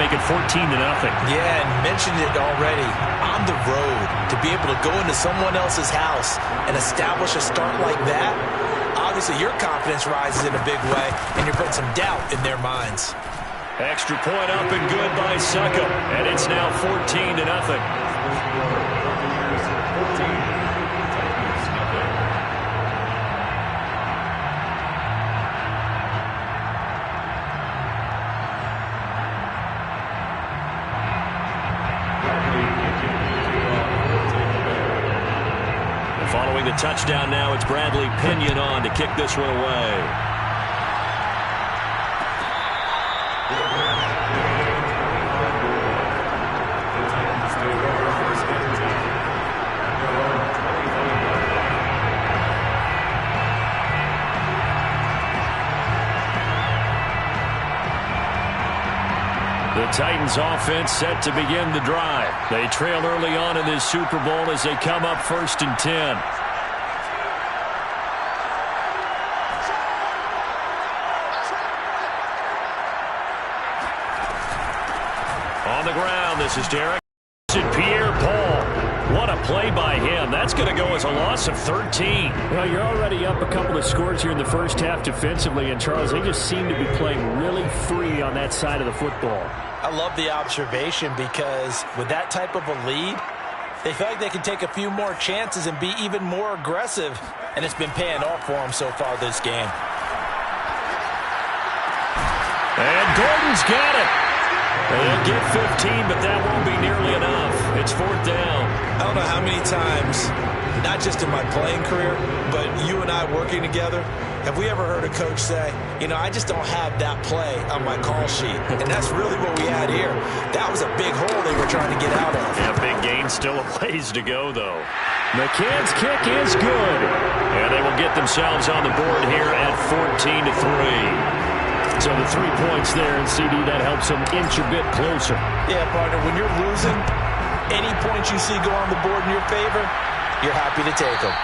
make it 14-0. Yeah, and mentioned it already. On the road, to be able to go into someone else's house and establish a start like that, obviously your confidence rises in a big way, and you're putting some doubt in their minds. Extra point up and good by Suckup, and it's now 14-0. Following the touchdown now, it's Bradley Pinion on to kick this one away. The Titans offense set to begin the drive. They trail early on in this Super Bowl as they come up 1st and 10. On the ground, this is Derek. Pierre Paul. What a play by him. That's going to go as a loss of 13. Well, you're already up a couple of scores here in the first half defensively, and Charles, they just seem to be playing really free on that side of the football. I love the observation because with that type of a lead, they feel like they can take a few more chances and be even more aggressive, and it's been paying off for them so far this game. And Gordon's got it. They'll get 15, but that won't be nearly enough. It's 4th down. I don't know how many times, not just in my playing career, but you and I working together, have we ever heard a coach say, you know, I just don't have that play on my call sheet. And that's really what we had here. That was a big hole they were trying to get out of. Yeah, big gain, still a ways to go, though. McCann's kick is good. And they will get themselves on the board here at 14-3. So the 3 points there, and CD, that helps them inch a bit closer. Yeah, partner, when you're losing, any points you see go on the board in your favor, you're happy to take them.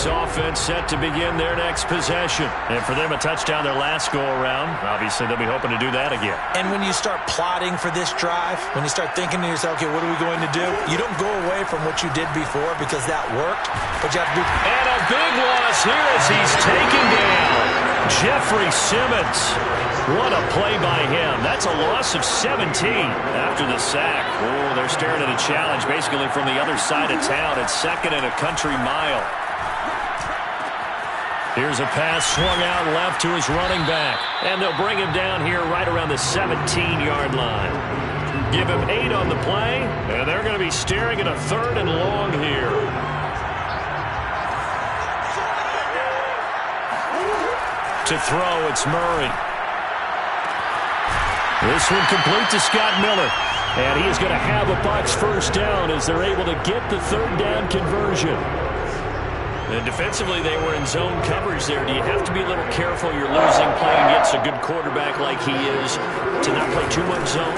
Offense set to begin their next possession. And for them, a touchdown their last go-around. Obviously, they'll be hoping to do that again. And when you start plotting for this drive, when you start thinking to yourself, okay, what are we going to do? You don't go away from what you did before because that worked. But you have to do... And a big loss here as he's taken down. Jeffrey Simmons. What a play by him. That's a loss of 17 after the sack. Oh, they're staring at a challenge basically from the other side of town. It's 2nd and a country mile. Here's a pass swung out left to his running back. And they'll bring him down here right around the 17-yard line. Give him 8 on the play, and they're going to be staring at a 3rd and long here. To throw, it's Murray. This one complete to Scott Miller. And he is going to have a Bucs 1st down as they're able to get the 3rd down conversion. And defensively, they were in zone coverage there. Do you have to be a little careful? You're losing playing against a good quarterback like he is to not play too much zone?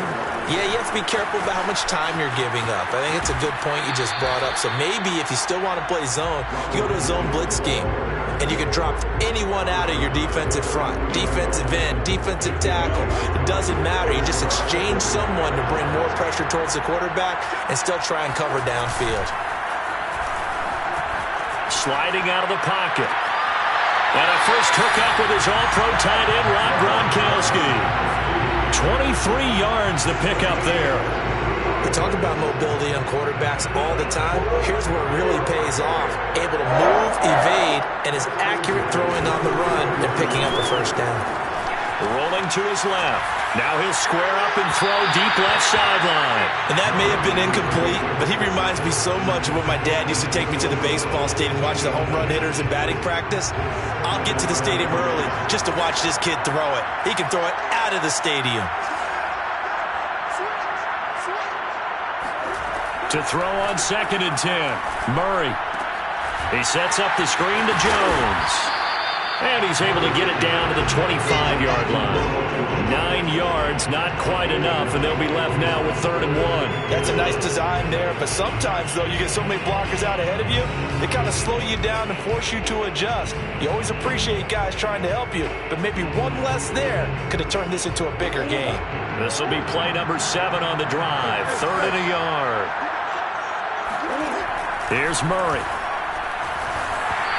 Yeah, you have to be careful about how much time you're giving up. I think it's a good point you just brought up. So maybe if you still want to play zone, you go to a zone blitz scheme. And you can drop anyone out of your defensive front. Defensive end, defensive tackle. It doesn't matter. You just exchange someone to bring more pressure towards the quarterback and still try and cover downfield. Sliding out of the pocket. And a first hookup with his all-pro tight end, Rob Gronkowski. 23 yards the pickup there. We talk about mobility on quarterbacks all the time. Here's where it really pays off. Able to move, evade, and is accurate throwing on the run and picking up a 1st down. Rolling to his left. Now he'll square up and throw deep left sideline. And that may have been incomplete, but he reminds me so much of when my dad used to take me to the baseball stadium and watch the home run hitters in batting practice. I'll get to the stadium early just to watch this kid throw it. He can throw it out of the stadium. To throw on 2nd and 10. Murray. He sets up the screen to Jones. And he's able to get it down to the 25-yard line. 9 yards, not quite enough, and they'll be left now with 3rd and 1. That's a nice design there, but sometimes, though, you get so many blockers out ahead of you, they kind of slow you down and force you to adjust. You always appreciate guys trying to help you, but maybe one less there could have turned this into a bigger game. This will be play number 7 on the drive. 3rd and a yard. Here's Murray.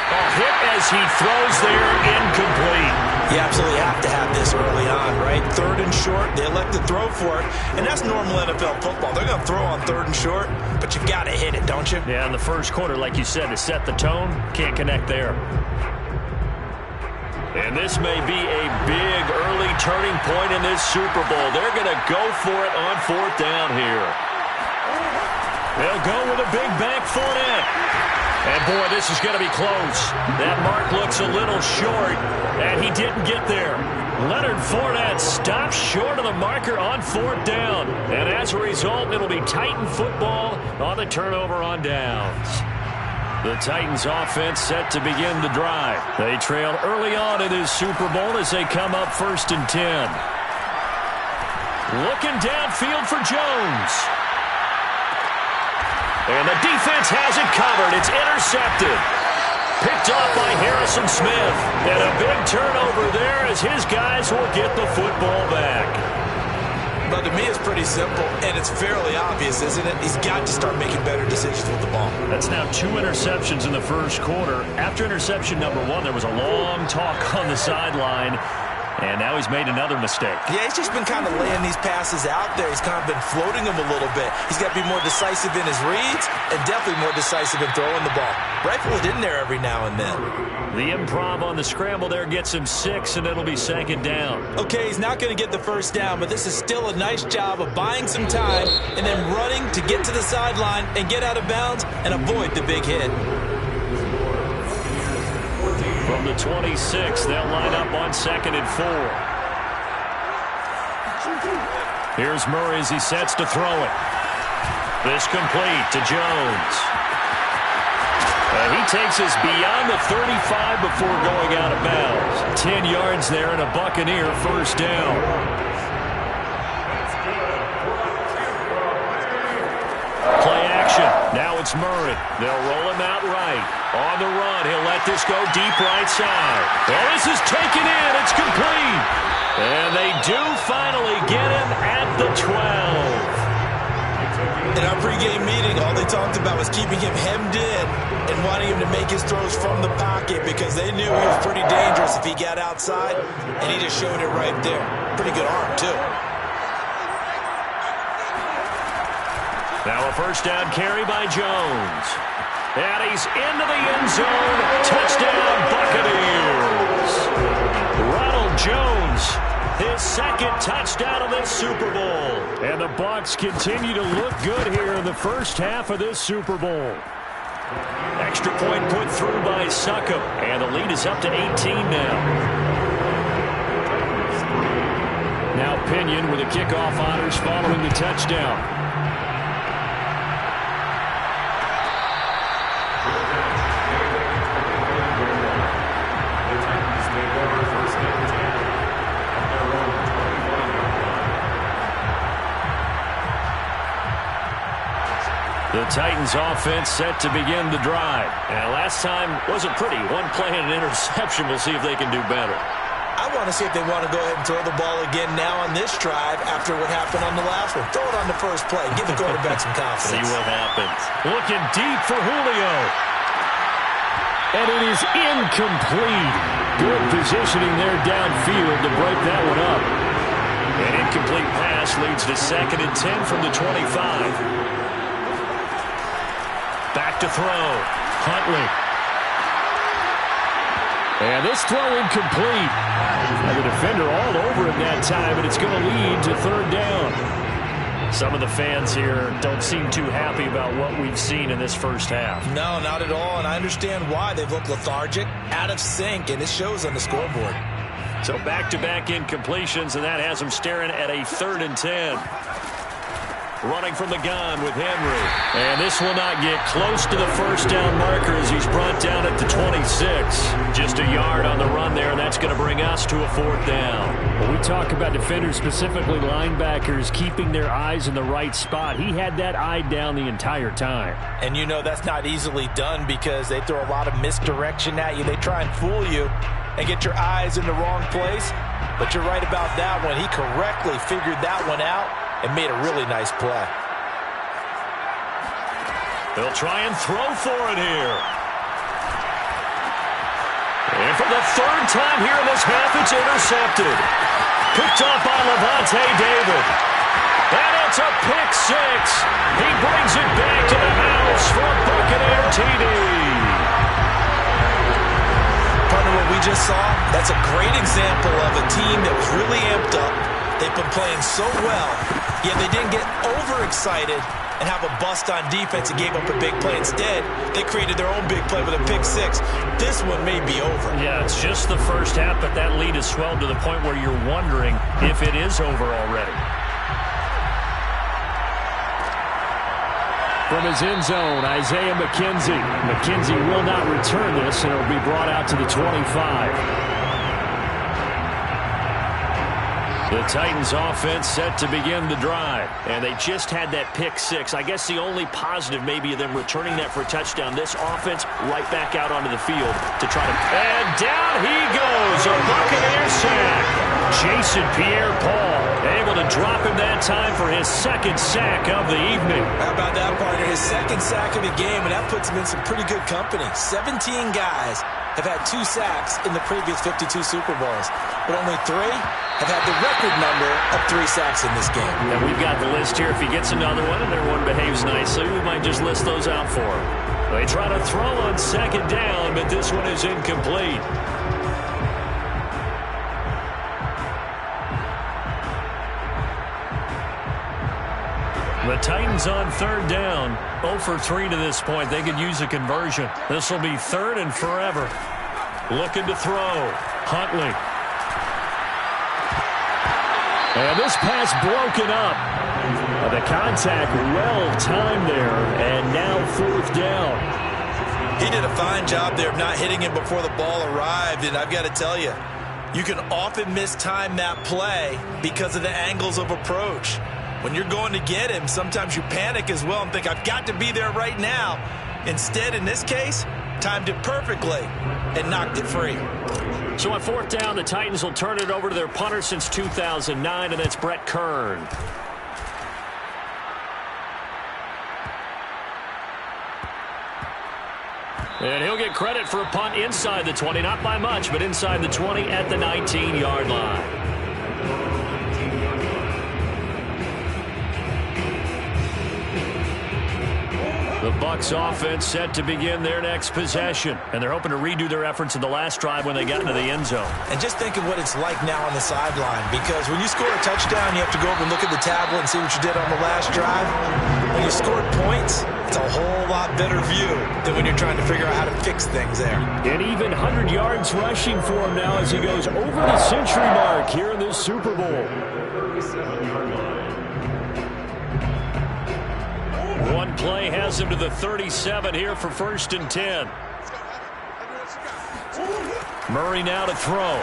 A hit as he throws there, incomplete. You absolutely have to have this early on, right? 3rd and short, they elect to throw for it, and that's normal NFL football. They're going to throw on 3rd and short, but you've got to hit it, don't you? Yeah, in the first quarter, like you said, to set the tone, can't connect there. And this may be a big early turning point in this Super Bowl. They're going to go for it on 4th down here. They'll go with a big bank Fournette. And, boy, this is going to be close. That mark looks a little short, and he didn't get there. Leonard Fournette stops short of the marker on 4th down. And as a result, it'll be Titan football on the turnover on downs. The Titans offense set to begin the drive. They trailed early on in this Super Bowl as they come up 1st and 10. Looking downfield for Jones. And the defense has it covered. It's intercepted. Picked off by Harrison Smith. And a big turnover there as his guys will get the football back. But to me, it's pretty simple, and it's fairly obvious, isn't it? He's got to start making better decisions with the ball. That's now 2 interceptions in the first quarter. After interception number 1, there was a long talk on the sideline. And now he's made another mistake. Yeah, he's just been kind of laying these passes out there. He's kind of been floating them a little bit. He's got to be more decisive in his reads and definitely more decisive in throwing the ball. Rifle it in there every now and then. The improv on the scramble there gets him 6, and it'll be 2nd down. Okay, he's not going to get the 1st down, but this is still a nice job of buying some time and then running to get to the sideline and get out of bounds and avoid the big hit. From the 26, they'll line up on 2nd and 4. Here's Murray as he sets to throw it. This complete to Jones. He takes us beyond the 35 before going out of bounds. 10 yards there and a Buccaneer 1st down. Play action. Now it's Murray. They'll roll him out right. On the run, he'll let this go deep right side. Well, this is taken in. It's complete. And they do finally get him at the 12. In our pregame meeting, all they talked about was keeping him hemmed in and wanting him to make his throws from the pocket because they knew he was pretty dangerous if he got outside, and he just showed it right there. Pretty good arm, too. Now a 1st down carry by Jones. And he's into the end zone. Touchdown, Buccaneers. Ronald Jones, his 2nd touchdown of this Super Bowl. And the Bucs continue to look good here in the first half of this Super Bowl. Extra point put through by Succop. And the lead is up to 18 now. Now Pinion with the kickoff honors following the touchdown. The Titans offense set to begin the drive. And last time wasn't pretty. One play and an interception. We'll see if they can do better. I want to see if they want to go ahead and throw the ball again now on this drive after what happened on the last one. Throw it on the first play. Give the quarterback some confidence. See what happens. Looking deep for Julio. And it is incomplete. Good positioning there downfield to break that one up. An incomplete pass leads to 2nd and 10 from the 25. Back to throw. Huntley. And this throw incomplete. And the defender all over him that time, and it's going to lead to 3rd down. Some of the fans here don't seem too happy about what we've seen in this first half. No, not at all, and I understand why. They've looked lethargic, out of sync, and it shows on the scoreboard. So back-to-back incompletions, and that has them staring at a 3rd and 10. running from the gun with Henry. And this will not get close to the first down marker as he's brought down at the 26. Just a yard on the run there, and that's going to bring us to a 4th down. When we talk about defenders, specifically linebackers, keeping their eyes in the right spot, he had that eye down the entire time. And you know that's not easily done because they throw a lot of misdirection at you. They try and fool you and get your eyes in the wrong place. But you're right about that one. He correctly figured that one out and made a really nice play. They'll try and throw for it here. And for the 3rd time here in this half, it's intercepted. Picked off by Levante David. And it's a pick 6. He brings it back to the house for a Buccaneer TD. Partner, what we just saw, that's a great example of a team that was really amped up. They've been playing so well, yet they didn't get overexcited and have a bust on defense and gave up a big play. Instead, they created their own big play with a pick 6. This one may be over. Yeah, it's just the first half, but that lead has swelled to the point where you're wondering if it is over already. From his end zone, Isaiah McKenzie. McKenzie will not return this, and it will be brought out to the 25. The Titans offense set to begin the drive. And they just had that pick 6. I guess the only positive maybe of them returning that for a touchdown. This offense right back out onto the field to try to... And down he goes. A Buccaneer sack. Jason Pierre-Paul able to drop him that time for his 2nd sack of the evening. How about that, partner? His 2nd sack of the game, and that puts him in some pretty good company. 17 guys have had 2 sacks in the previous 52 Super Bowls, but only 3 have had the record number of 3 sacks in this game. And we've got the list here. If he gets another one and everyone behaves nicely, we might just list those out for him. They try to throw on 2nd down, but this one is incomplete. The Titans on 3rd down. 0 for 3 to this point. They could use a conversion. This will be 3rd and forever. Looking to throw. Huntley. And this pass broken up. The contact well timed there. And now 4th down. He did a fine job there of not hitting him before the ball arrived. And I've got to tell you, you can often mistime that play because of the angles of approach. When you're going to get him, sometimes you panic as well and think, I've got to be there right now. Instead, in this case, timed it perfectly and knocked it free. So on 4th down, the Titans will turn it over to their punter since 2009, and that's Brett Kern. And he'll get credit for a punt inside the 20, not by much, but inside the 20 at the 19-yard line. The Bucs offense set to begin their next possession. And they're hoping to redo their efforts in the last drive when they got into the end zone. And just think of what it's like now on the sideline. Because when you score a touchdown, you have to go over and look at the tablet and see what you did on the last drive. When you scored points, it's a whole lot better view than when you're trying to figure out how to fix things there. And even 100 yards rushing for him now as he goes over the century mark here in this Super Bowl. One play has him to the 37 here for 1st and 10. Murray now to throw.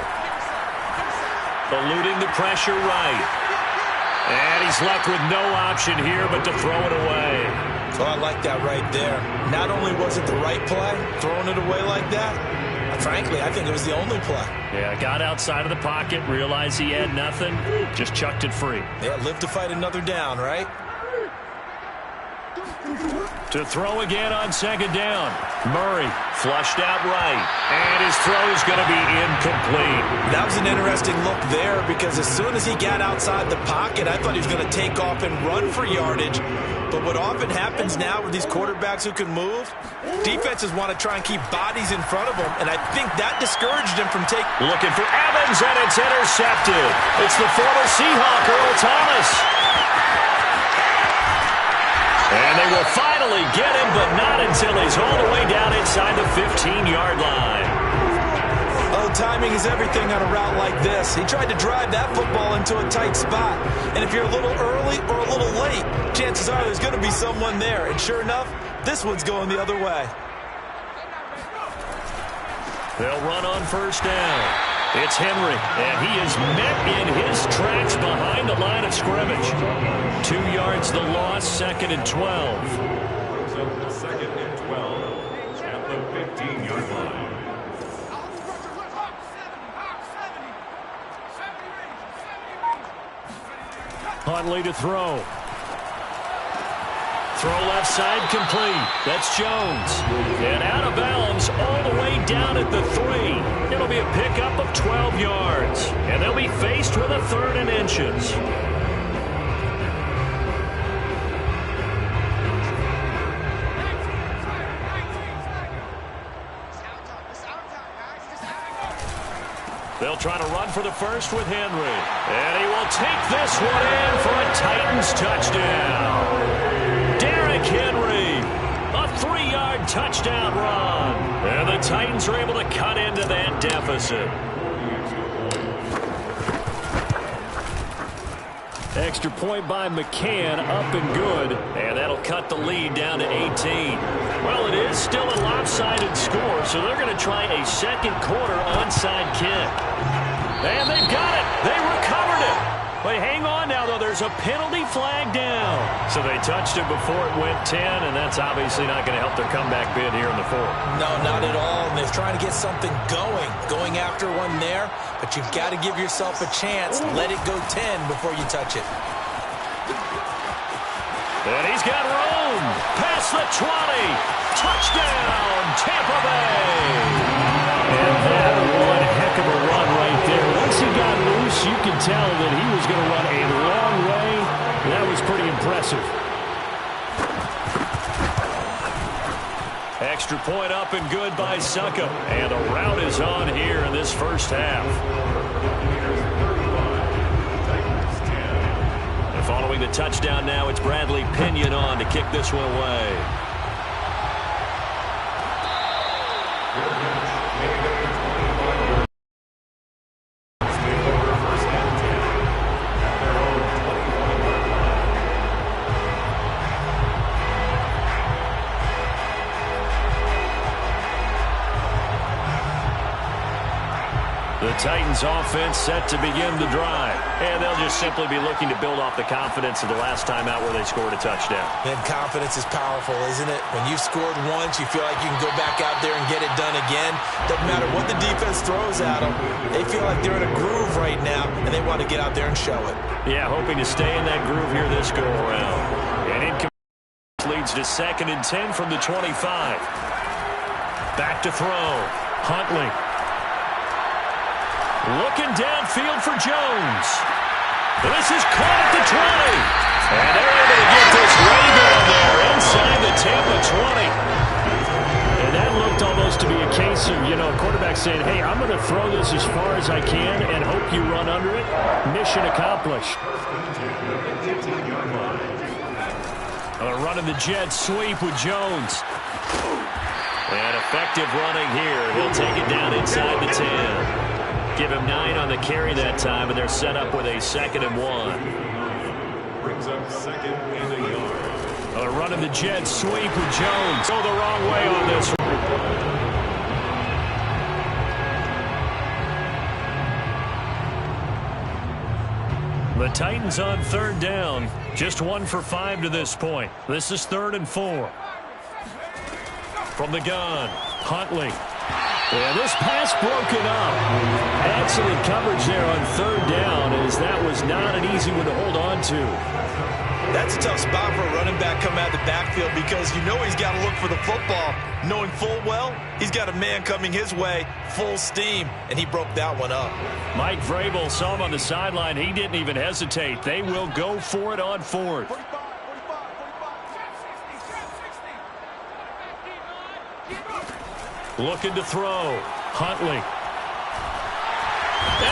Eluding the pressure right. And he's left with no option here but to throw it away. So I like that right there. Not only was it the right play, throwing it away like that, frankly, I think it was the only play. Yeah, got outside of the pocket, realized he had nothing, just chucked it free. Yeah, live to fight another down, right? To throw again on 2nd down. Murray flushed out right. And his throw is going to be incomplete. That was an interesting look there because as soon as he got outside the pocket, I thought he was going to take off and run for yardage. But what often happens now with these quarterbacks who can move, defenses want to try and keep bodies in front of them, and I think that discouraged him from taking... Looking for Evans, and it's intercepted. It's the former Seahawk, Earl Thomas. And they will finally get him, but not until he's all the way down inside the 15-yard line. Oh, timing is everything on a route like this. He tried to drive that football into a tight spot. And if you're a little early or a little late, chances are there's going to be someone there. And sure enough, this one's going the other way. They'll run on first down. It's Henry, and he is met in his tracks behind the line of scrimmage. 2 yards the loss, 2nd and 12. Second and 12 at the 15-yard line. Huntley to throw. Throw left side complete. That's Jones. And out of bounds all the way down at the 3. It'll be a pickup of 12 yards. And they'll be faced with a 3rd and inches. They'll try to run for the first with Henry. And he will take this one in for a Titans touchdown. Derrick Henry, a 3-yard touchdown run. And the Titans are able to cut into that deficit. Extra point by McCann, up and good. And that'll cut the lead down to 18. Well, it is still a lopsided score, so they're going to try a second quarter onside kick. And they've got it. They recovered it. But hang on now, though. There's a penalty flag down. So they touched it before it went 10, and that's obviously not going to help their comeback bid here in the 4th. No, not at all. And they're trying to get something going after one there. But you've got to give yourself a chance. Let it go 10 before you touch it. And he's got room. Past the 20. Touchdown, Tampa Bay. And that one heck of a run right there. Once he got loose, you can tell that he was going to run a long way. That was pretty impressive. Extra point up and good by Succop. And a rout is on here in this first half. And following the touchdown now, it's Bradley Pinion on to kick this one away. The Titans offense set to begin the drive. And they'll just simply be looking to build off the confidence of the last time out where they scored a touchdown. And confidence is powerful, isn't it? When you've scored once, you feel like you can go back out there and get it done again. Doesn't matter what the defense throws at them. They feel like they're in a groove right now, and they want to get out there and show it. Yeah, hoping to stay in that groove here this go-around. And incomplete leads to 2nd and 10 from the 25. Back to throw. Huntley. Looking downfield for Jones. This is caught at the 20. And they're able to get this way down there inside the Tampa 20. And that looked almost to be a case of, quarterback saying, hey, I'm going to throw this as far as I can and hope you run under it. Mission accomplished. Running the jet sweep with Jones. And effective running here. He'll take it down inside the 10. Give him 9 on the carry that time, and they're set up with a 2nd and 1. Brings up 2nd and a yard. Running the jet sweep with Jones. Go the wrong way on this. The Titans on 3rd down. Just 1 for 5 to this point. This is 3rd and 4. From the gun, Huntley. Yeah, this pass broken up. Excellent coverage there on 3rd down, as that was not an easy one to hold on to. That's a tough spot for a running back coming out of the backfield because you know he's got to look for the football, knowing full well he's got a man coming his way, full steam, and he broke that one up. Mike Vrabel saw him on the sideline. He didn't even hesitate. They will go for it on 4th. Looking to throw. Huntley. And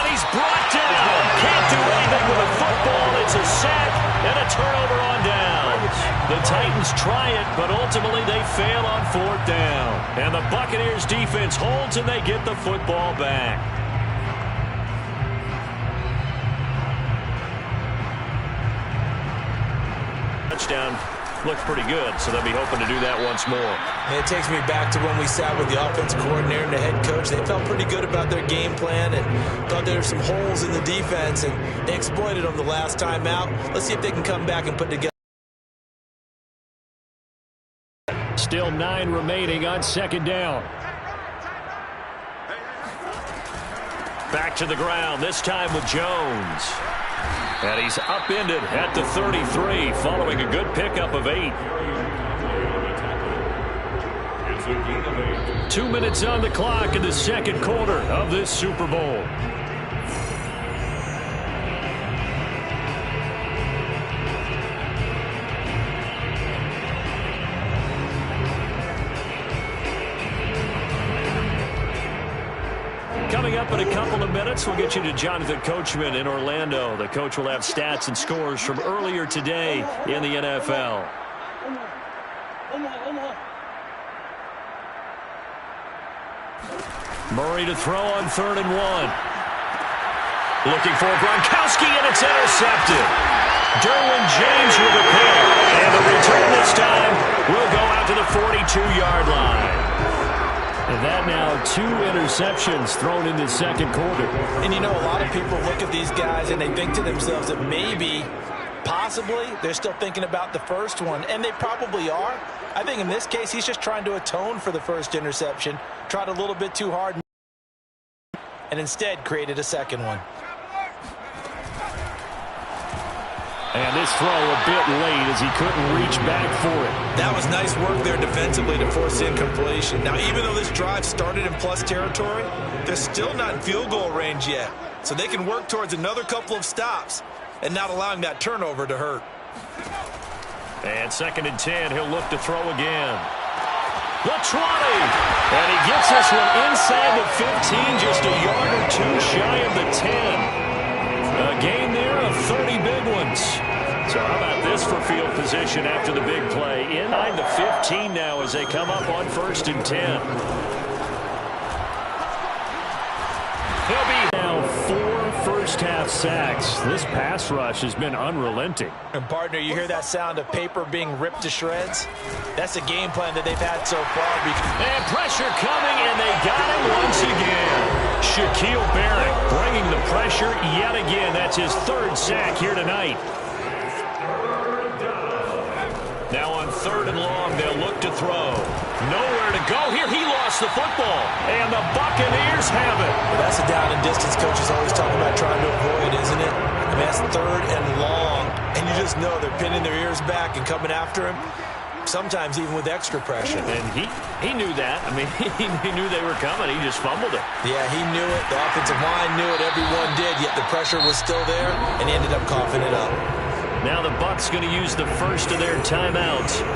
he's brought down. Can't do anything with a football. It's a sack and a turnover on downs. The Titans try it, but ultimately they fail on 4th down. And the Buccaneers defense holds and they get the football back. looked pretty good, so they'll be hoping to do that once more. And it takes me back to when we sat with the offensive coordinator and the head coach. They felt pretty good about their game plan and thought there were some holes in the defense, and they exploited them the last time out. Let's see if they can come back and put together. Still 9 remaining on second down. Back to the ground, this time with Jones. And he's upended at the 33, following a good pickup of 8. 2 minutes on the clock in the second quarter of this Super Bowl. Coming up in a couple of minutes, we'll get you to Jonathan Coachman in Orlando. The coach will have stats and scores from earlier today in the NFL. Murray to throw on 3rd and 1. Looking for Gronkowski, and it's intercepted. Derwin James with a pick. And the return this time will go out to the 42-yard line. And that now 2 interceptions thrown in the second quarter. And you know, a lot of people look at these guys and they think to themselves that maybe, possibly, they're still thinking about the first one. And they probably are. I think in this case, he's just trying to atone for the first interception. Tried a little bit too hard and instead created a second one. And this throw a bit late as he couldn't reach back for it. That was nice work there defensively to force the incompletion. Now, even though this drive started in plus territory, they're still not in field goal range yet. So they can work towards another couple of stops and not allowing that turnover to hurt. And 2nd and 10, he'll look to throw again. The 20. And he gets this one inside the 15, just a yard or 2 shy of the 10. A gain there of 30 big ones. So how about this for field position after the big play? Inside the 15 now as they come up on 1st and 10. He'll be now 4 first-half sacks. This pass rush has been unrelenting. And, partner, you hear that sound of paper being ripped to shreds? That's the game plan that they've had so far. And pressure coming, and they got him once again. Shaquille Barrett bringing the pressure yet again. That's his 3rd sack here tonight. Now on 3rd and long, they'll look to throw. Nowhere to go here. He lost the football, and the Buccaneers have it. Well, that's a down and distance coaches always talk about trying to avoid, isn't it? I mean, that's 3rd and long, and you just know they're pinning their ears back and coming after him, sometimes even with extra pressure. And he knew that. I mean, he knew they were coming. He just fumbled it. Yeah, he knew it. The offensive line knew it. Everyone did, yet the pressure was still there, and he ended up coughing it up. Now the Bucs going to use the first of their timeouts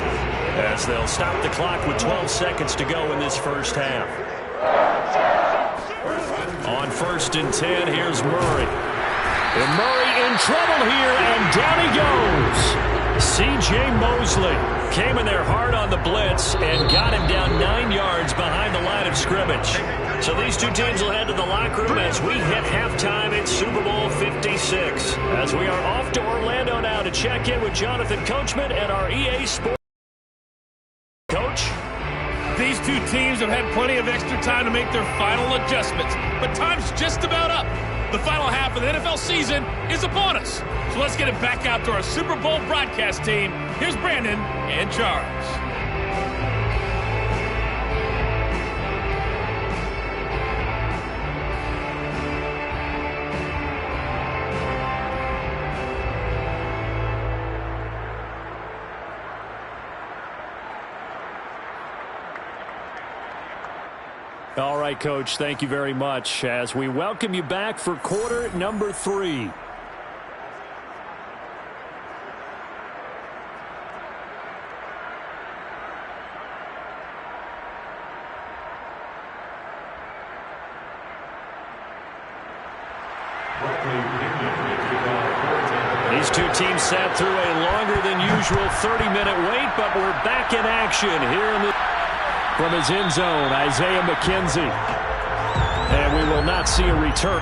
as they'll stop the clock with 12 seconds to go in this first half. On 1st and 10, here's Murray. And Murray in trouble here, and down he goes. C.J. Mosley came in there hard on the blitz and got him down 9 yards behind the line of scrimmage. So these two teams will head to the locker room as we hit halftime in Super Bowl 56. As we are off to Orlando now to check in with Jonathan Coachman and our EA Sports. Coach? These two teams have had plenty of extra time to make their final adjustments, but time's just about up. The final half of the NFL season is upon us. So let's get it back out to our Super Bowl broadcast team. Here's Brandon and Charles. All right, Coach, thank you very much as we welcome you back for quarter number 3. These two teams sat through a longer than usual 30-minute wait, but we're back in action here in the... From his end zone, Isaiah McKenzie. And we will not see a return.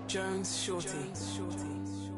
Jones Shorty.